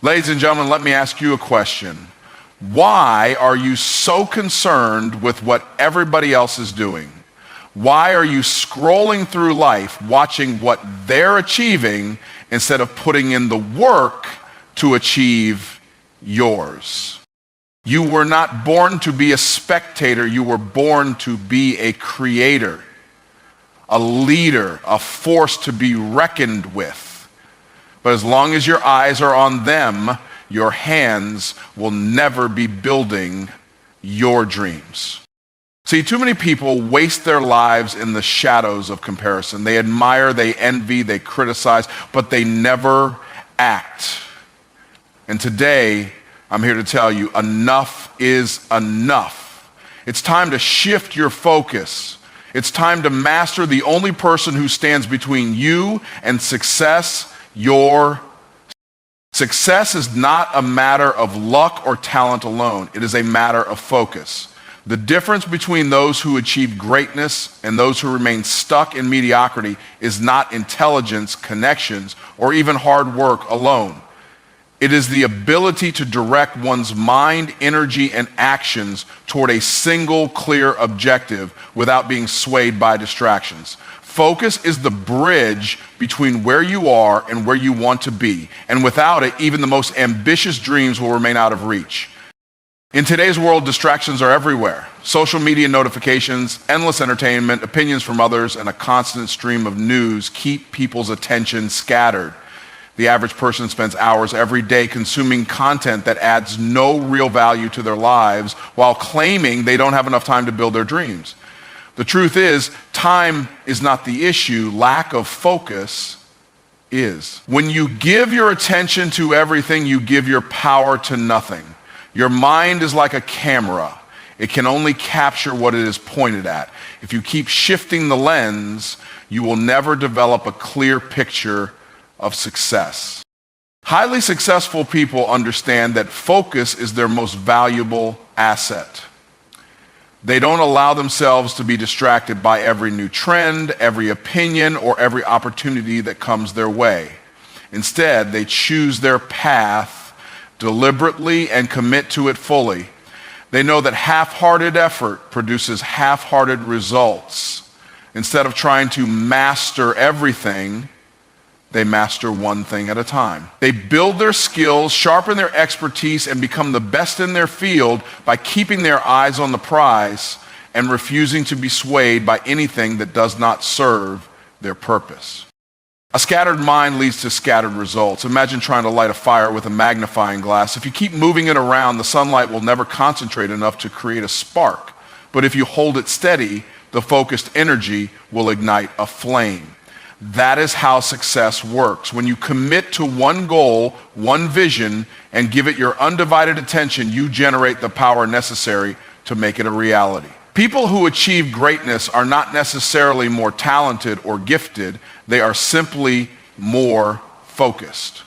Ladies and gentlemen, let me ask you a question. Why are you so concerned with what everybody else is doing? Why are you scrolling through life watching what they're achieving instead of putting in the work to achieve yours? You were not born to be a spectator. You were born to be a creator, a leader, a force to be reckoned with. But as long as your eyes are on them, your hands will never be building your dreams. See, too many people waste their lives in the shadows of comparison. They admire, they envy, they criticize, but they never act. And today, I'm here to tell you, enough is enough. It's time to shift your focus. It's time to master the only person who stands between you and success, your success is not a matter of luck or talent alone. It is a matter of focus. The difference between those who achieve greatness and those who remain stuck in mediocrity is not intelligence, connections, or even hard work alone. It is the ability to direct one's mind, energy, and actions toward a single clear objective without being swayed by distractions. Focus is the bridge between where you are and where you want to be. And without it, even the most ambitious dreams will remain out of reach. In today's world, distractions are everywhere. Social media notifications, endless entertainment, opinions from others, and a constant stream of news keep people's attention scattered. The average person spends hours every day consuming content that adds no real value to their lives while claiming they don't have enough time to build their dreams. The truth is, time is not the issue. Lack of focus is. When you give your attention to everything, you give your power to nothing. Your mind is like a camera. It can only capture what it is pointed at. If you keep shifting the lens, you will never develop a clear picture of success. Highly successful people understand that focus is their most valuable asset. They don't allow themselves to be distracted by every new trend, every opinion, or every opportunity that comes their way. Instead, they choose their path deliberately and commit to it fully. They know that half-hearted effort produces half-hearted results. Instead of trying to master everything, they master one thing at a time. They build their skills, sharpen their expertise, and become the best in their field by keeping their eyes on the prize and refusing to be swayed by anything that does not serve their purpose. A scattered mind leads to scattered results. Imagine trying to light a fire with a magnifying glass. If you keep moving it around, the sunlight will never concentrate enough to create a spark. But if you hold it steady, the focused energy will ignite a flame. That is how success works. When you commit to one goal, one vision, and give it your undivided attention, you generate the power necessary to make it a reality. People who achieve greatness are not necessarily more talented or gifted. They are simply more focused.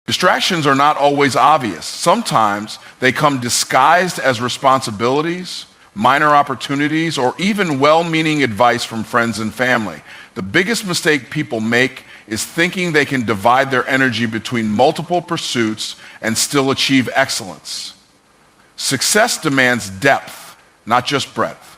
Distractions are not always obvious. Sometimes they come disguised as responsibilities, minor opportunities, or even well-meaning advice from friends and family. The biggest mistake people make is thinking they can divide their energy between multiple pursuits and still achieve excellence. Success demands depth, not just breadth.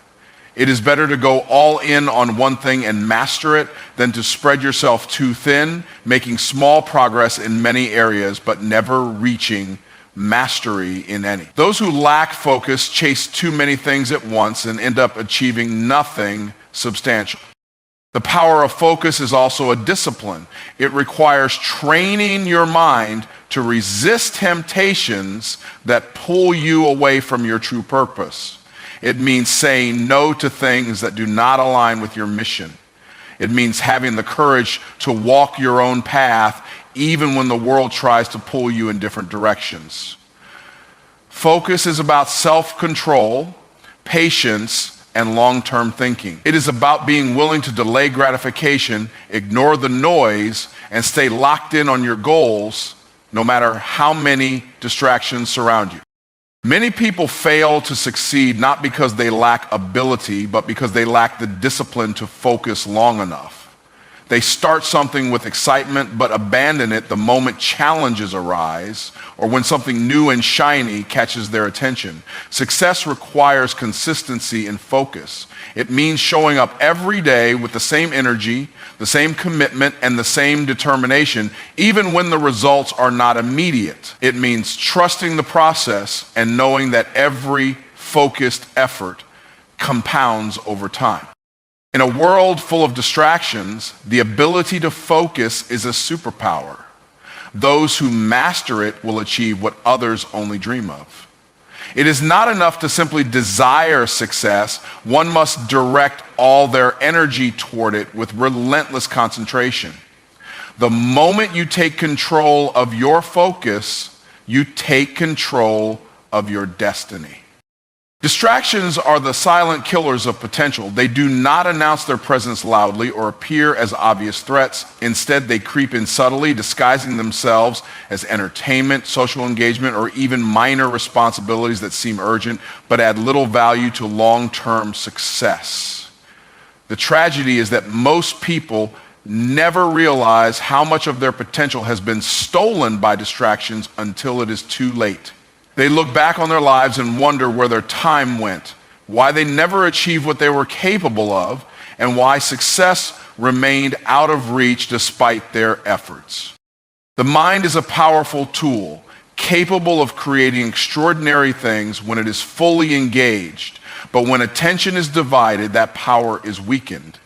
It is better to go all in on one thing and master it than to spread yourself too thin, making small progress in many areas but never reaching mastery in any. Those who lack focus chase too many things at once and end up achieving nothing substantial. The power of focus is also a discipline. It requires training your mind to resist temptations that pull you away from your true purpose. It means saying no to things that do not align with your mission. It means having the courage to walk your own path even when the world tries to pull you in different directions. Focus is about self-control, patience, and long-term thinking. It is about being willing to delay gratification, ignore the noise, and stay locked in on your goals no matter how many distractions surround you. Many people fail to succeed not because they lack ability, but because they lack the discipline to focus long enough. They start something with excitement but abandon it the moment challenges arise or when something new and shiny catches their attention. Success requires consistency and focus. It means showing up every day with the same energy, the same commitment, and the same determination, even when the results are not immediate. It means trusting the process and knowing that every focused effort compounds over time. In a world full of distractions, the ability to focus is a superpower. Those who master it will achieve what others only dream of. It is not enough to simply desire success. One must direct all their energy toward it with relentless concentration. The moment you take control of your focus, you take control of your destiny. Distractions are the silent killers of potential. They do not announce their presence loudly or appear as obvious threats. Instead, they creep in subtly, disguising themselves as entertainment, social engagement, or even minor responsibilities that seem urgent but add little value to long-term success. The tragedy is that most people never realize how much of their potential has been stolen by distractions until it is too late. They look back on their lives and wonder where their time went, why they never achieved what they were capable of, and why success remained out of reach despite their efforts. The mind is a powerful tool, capable of creating extraordinary things when it is fully engaged, but when attention is divided, that power is weakened.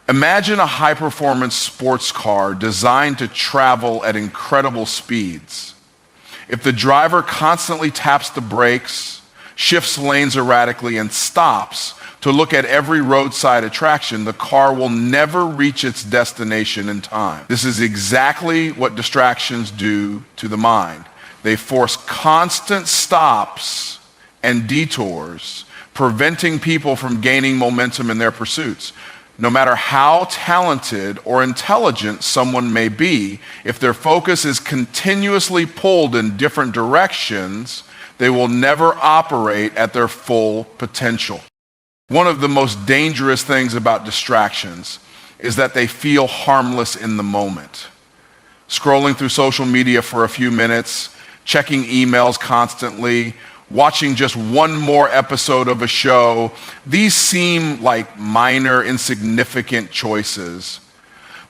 Imagine a high-performance sports car designed to travel at incredible speeds. If the driver constantly taps the brakes, shifts lanes erratically, and stops to look at every roadside attraction, the car will never reach its destination in time. This is exactly what distractions do to the mind. They force constant stops and detours, preventing people from gaining momentum in their pursuits. No matter how talented or intelligent someone may be, if their focus is continuously pulled in different directions, they will never operate at their full potential. One of the most dangerous things about distractions is that they feel harmless in the moment. Scrolling through social media for a few minutes, checking emails constantly, watching just one more episode of a show, these seem like minor, insignificant choices.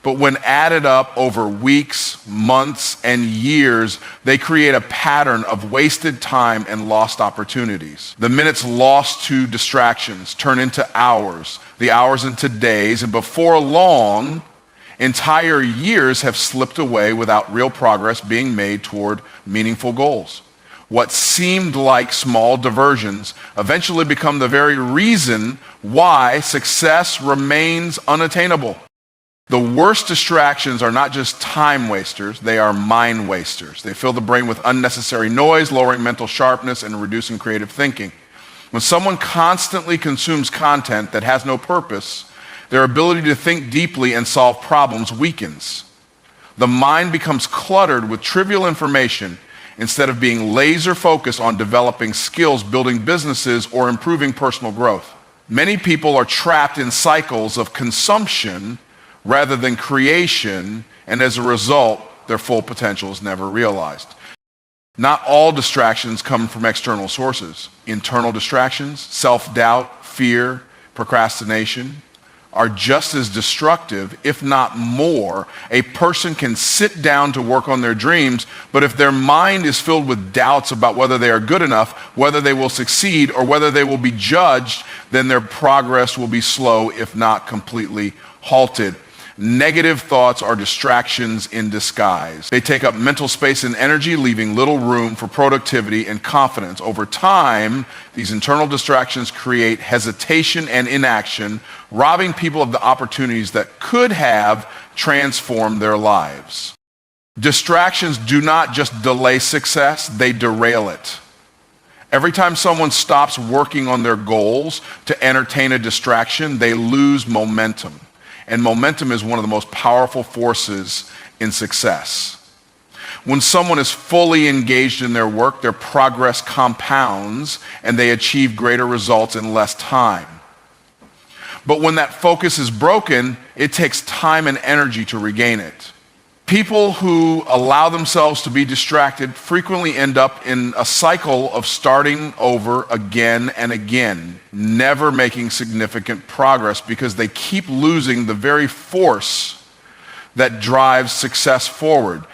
But when added up over weeks, months, and years, they create a pattern of wasted time and lost opportunities. The minutes lost to distractions turn into hours, the hours into days, and before long, entire years have slipped away without real progress being made toward meaningful goals. What seemed like small diversions eventually become the very reason why success remains unattainable. The worst distractions are not just time wasters, they are mind wasters. They fill the brain with unnecessary noise, lowering mental sharpness and reducing creative thinking. When someone constantly consumes content that has no purpose, their ability to think deeply and solve problems weakens. The mind becomes cluttered with trivial information instead of being laser focused on developing skills, building businesses, or improving personal growth. Many people are trapped in cycles of consumption rather than creation, and as a result, their full potential is never realized. Not all distractions come from external sources. Internal distractions, self-doubt, fear, procrastination, are just as destructive, if not more. A person can sit down to work on their dreams, but if their mind is filled with doubts about whether they are good enough, whether they will succeed, or whether they will be judged, then their progress will be slow, if not completely halted. Negative thoughts are distractions in disguise. They take up mental space and energy, leaving little room for productivity and confidence. Over time, these internal distractions create hesitation and inaction, robbing people of the opportunities that could have transformed their lives. Distractions do not just delay success, they derail it. Every time someone stops working on their goals to entertain a distraction, they lose momentum. And momentum is one of the most powerful forces in success. When someone is fully engaged in their work, their progress compounds and they achieve greater results in less time. But when that focus is broken, it takes time and energy to regain it. People who allow themselves to be distracted frequently end up in a cycle of starting over again and again, never making significant progress because they keep losing the very force that drives success forward.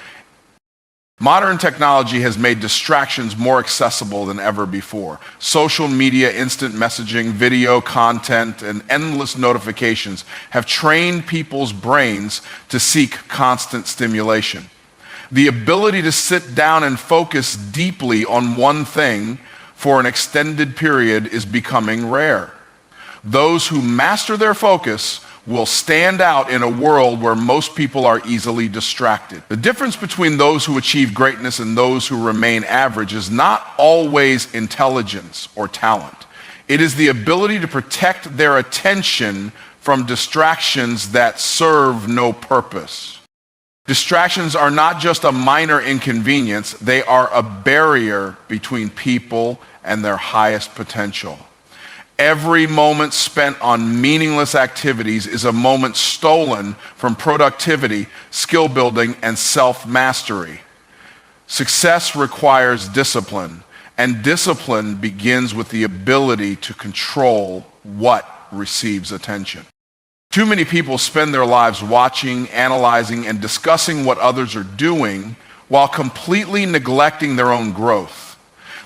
Modern technology has made distractions more accessible than ever before. Social media, instant messaging, video content, and endless notifications have trained people's brains to seek constant stimulation. The ability to sit down and focus deeply on one thing for an extended period is becoming rare. Those who master their focus will stand out in a world where most people are easily distracted. The difference between those who achieve greatness and those who remain average is not always intelligence or talent. It is the ability to protect their attention from distractions that serve no purpose. Distractions are not just a minor inconvenience, they are a barrier between people and their highest potential. Every moment spent on meaningless activities is a moment stolen from productivity, skill building, and self-mastery. Success requires discipline, and discipline begins with the ability to control what receives attention. Too many people spend their lives watching, analyzing, and discussing what others are doing while completely neglecting their own growth.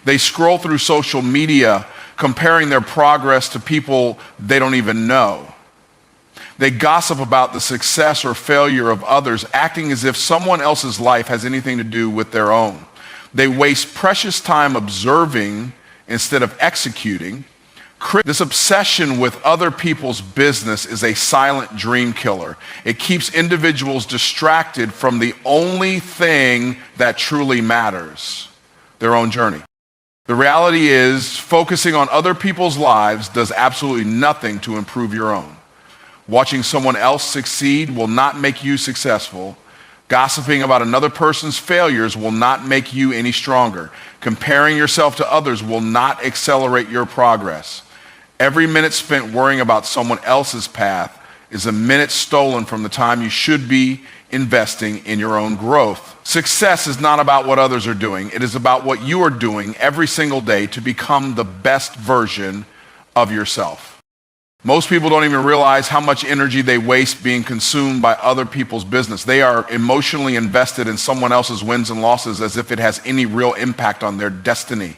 They scroll through social media comparing their progress to people they don't even know. They gossip about the success or failure of others, acting as if someone else's life has anything to do with their own. They waste precious time observing instead of executing. This obsession with other people's business is a silent dream killer. It keeps individuals distracted from the only thing that truly matters, their own journey. The reality is, focusing on other people's lives does absolutely nothing to improve your own. Watching someone else succeed will not make you successful. Gossiping about another person's failures will not make you any stronger. Comparing yourself to others will not accelerate your progress. Every minute spent worrying about someone else's path is a minute stolen from the time you should be investing in your own growth. Success is not about what others are doing. It is about what you are doing every single day to become the best version of yourself. Most people don't even realize how much energy they waste being consumed by other people's business. They are emotionally invested in someone else's wins and losses as if it has any real impact on their destiny.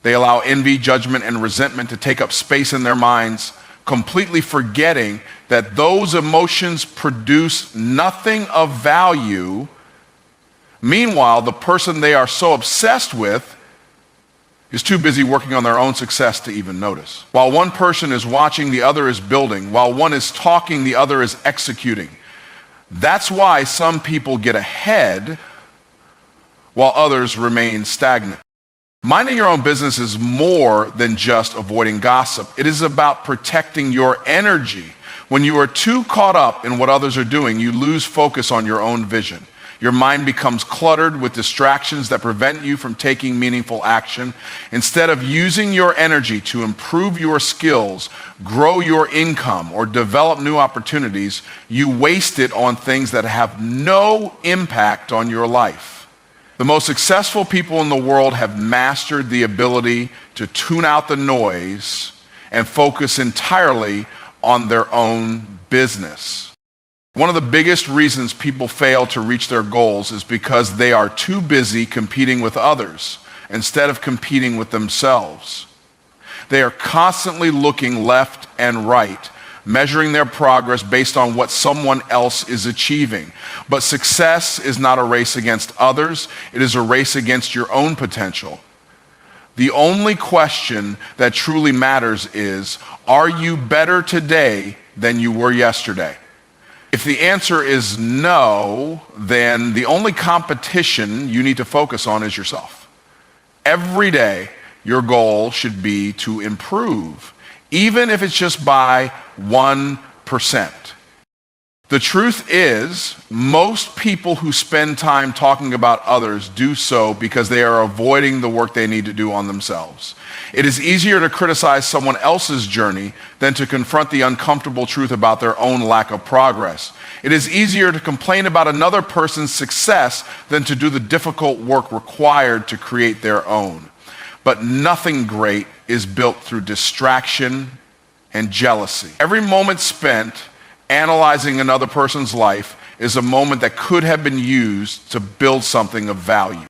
They allow envy, judgment, and resentment to take up space in their minds, completely forgetting that those emotions produce nothing of value. Meanwhile, the person they are so obsessed with is too busy working on their own success to even notice. While one person is watching, the other is building. While one is talking, the other is executing. That's why some people get ahead while others remain stagnant. Minding your own business is more than just avoiding gossip. It is about protecting your energy. When you are too caught up in what others are doing, you lose focus on your own vision. Your mind becomes cluttered with distractions that prevent you from taking meaningful action. Instead of using your energy to improve your skills, grow your income, or develop new opportunities, you waste it on things that have no impact on your life. The most successful people in the world have mastered the ability to tune out the noise and focus entirely on their own business. One of the biggest reasons people fail to reach their goals is because they are too busy competing with others instead of competing with themselves. They are constantly looking left and right, measuring their progress based on what someone else is achieving. But success is not a race against others, it is a race against your own potential. The only question that truly matters is, are you better today than you were yesterday? If the answer is no, then the only competition you need to focus on is yourself. Every day, your goal should be to improve, even if it's just by 1%. The truth is, most people who spend time talking about others do so because they are avoiding the work they need to do on themselves. It is easier to criticize someone else's journey than to confront the uncomfortable truth about their own lack of progress. It is easier to complain about another person's success than to do the difficult work required to create their own. But nothing great is built through distraction and jealousy. Every moment spent analyzing another person's life is a moment that could have been used to build something of value.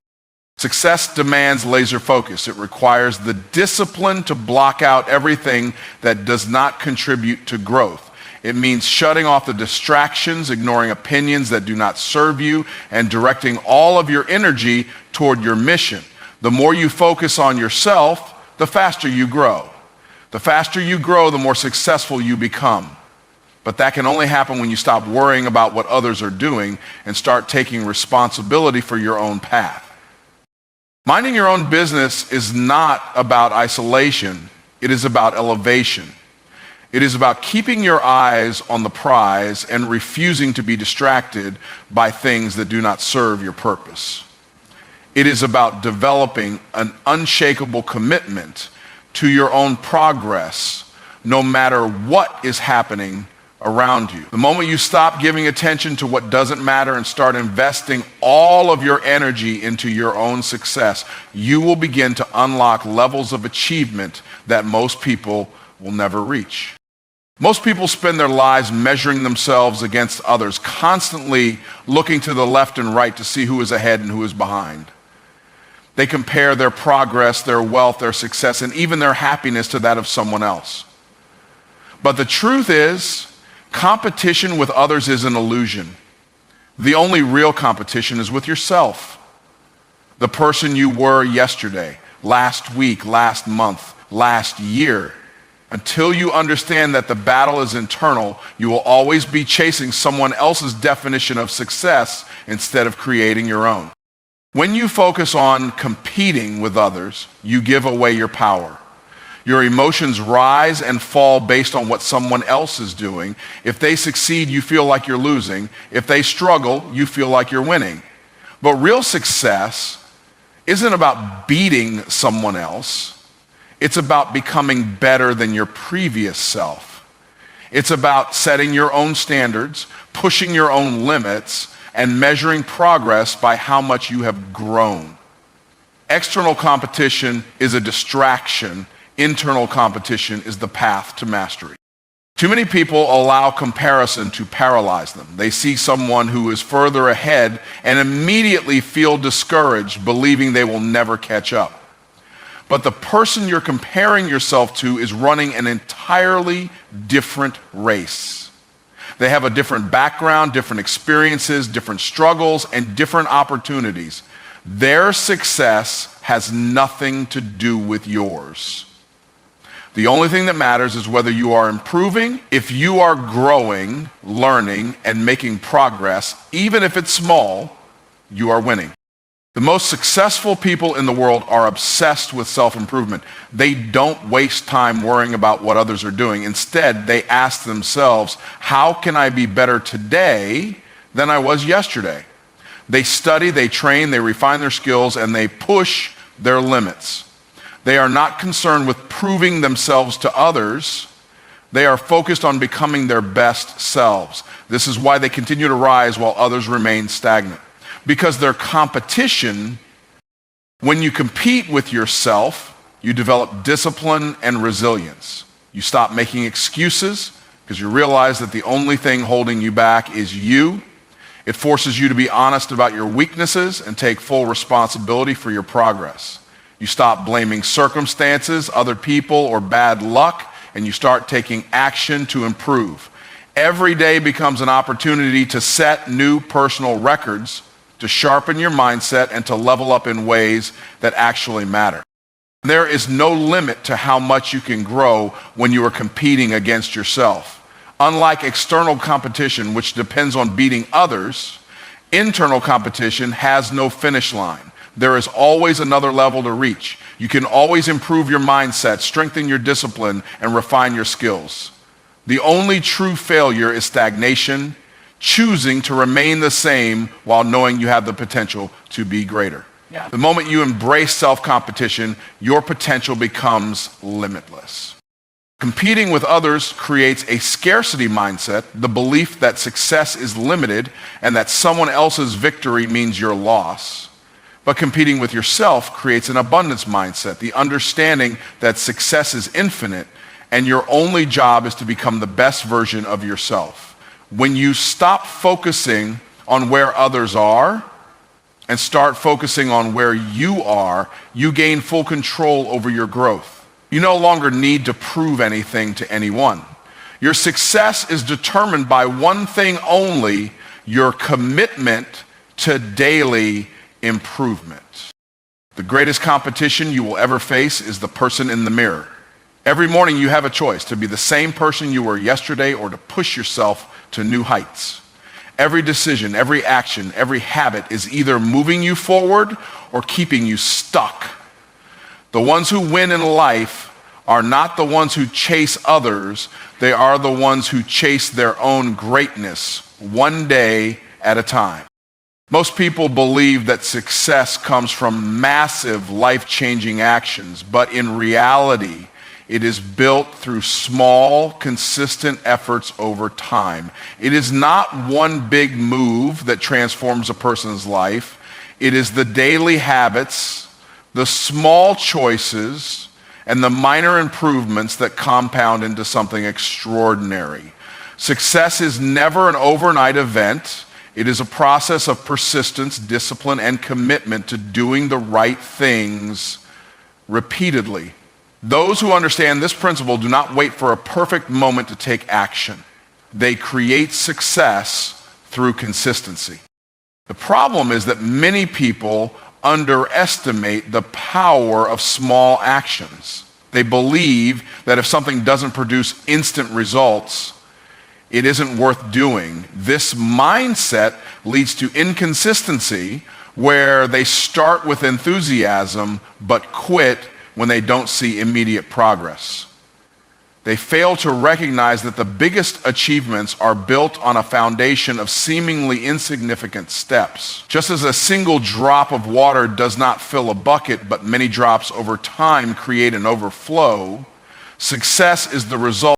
Success demands laser focus. It requires the discipline to block out everything that does not contribute to growth. It means shutting off the distractions, ignoring opinions that do not serve you, and directing all of your energy toward your mission. The more you focus on yourself, the faster you grow. The faster you grow, the more successful you become. But that can only happen when you stop worrying about what others are doing and start taking responsibility for your own path. Minding your own business is not about isolation. It is about elevation. It is about keeping your eyes on the prize and refusing to be distracted by things that do not serve your purpose. It is about developing an unshakable commitment to your own progress, no matter what is happening around you. The moment you stop giving attention to what doesn't matter and start investing all of your energy into your own success, you will begin to unlock levels of achievement that most people will never reach. Most people spend their lives measuring themselves against others, constantly looking to the left and right to see who is ahead and who is behind. They compare their progress, their wealth, their success, and even their happiness to that of someone else. But the truth is, competition with others is an illusion. The only real competition is with yourself. The person you were yesterday, last week, last month, last year. Until you understand that the battle is internal, you will always be chasing someone else's definition of success instead of creating your own. When you focus on competing with others, you give away your power. Your emotions rise and fall based on what someone else is doing. If they succeed, you feel like you're losing. If they struggle, you feel like you're winning. But real success isn't about beating someone else. It's about becoming better than your previous self. It's about setting your own standards, pushing your own limits, and measuring progress by how much you have grown. External competition is a distraction. Internal competition is the path to mastery. Too many people allow comparison to paralyze them. They see someone who is further ahead and immediately feel discouraged, believing they will never catch up. But the person you're comparing yourself to is running an entirely different race. They have a different background, different experiences, different struggles, and different opportunities. Their success has nothing to do with yours. The only thing that matters is whether you are improving. If you are growing, learning, and making progress, even if it's small, you are winning. The most successful people in the world are obsessed with self-improvement. They don't waste time worrying about what others are doing. Instead, they ask themselves, how can I be better today than I was yesterday? They study, they train, they refine their skills, and they push their limits. They are not concerned with proving themselves to others. They are focused on becoming their best selves. This is why they continue to rise while others remain stagnant. Because their competition, when you compete with yourself, you develop discipline and resilience. You stop making excuses because you realize that the only thing holding you back is you. It forces you to be honest about your weaknesses and take full responsibility for your progress. You stop blaming circumstances, other people, or bad luck, and you start taking action to improve. Every day becomes an opportunity to set new personal records, to sharpen your mindset, and to level up in ways that actually matter. There is no limit to how much you can grow when you are competing against yourself. Unlike external competition, which depends on beating others, internal competition has no finish line. There is always another level to reach. You can always improve your mindset, strengthen your discipline, and refine your skills. The only true failure is stagnation. choosing to remain the same while knowing you have the potential to be greater. Yeah. The moment you embrace self-competition, your potential becomes limitless. Competing with others creates a scarcity mindset, the belief that success is limited and that someone else's victory means your loss. But competing with yourself creates an abundance mindset, the understanding that success is infinite and your only job is to become the best version of yourself. When you stop focusing on where others are and start focusing on where you are, you gain full control over your growth. You no longer need to prove anything to anyone. Your success is determined by one thing only: your commitment to daily improvement. The greatest competition you will ever face is the person in the mirror. Every morning you have a choice to be the same person you were yesterday or to push yourself to new heights. Every decision, every action, every habit is either moving you forward or keeping you stuck. The ones who win in life are not the ones who chase others. They are the ones who chase their own greatness, one day at a time. Most people believe that success comes from massive, life-changing actions, but in reality, it is built through small, consistent efforts over time. It is not one big move that transforms a person's life. It is the daily habits, the small choices, and the minor improvements that compound into something extraordinary. Success is never an overnight event. It is a process of persistence, discipline, and commitment to doing the right things repeatedly. Those who understand this principle do not wait for a perfect moment to take action. They create success through consistency. The problem is that many people underestimate the power of small actions. They believe that if something doesn't produce instant results, it isn't worth doing. This mindset leads to inconsistency, where they start with enthusiasm but quit when they don't see immediate progress. They fail to recognize that the biggest achievements are built on a foundation of seemingly insignificant steps. Just as a single drop of water does not fill a bucket, but many drops over time create an overflow, success is the result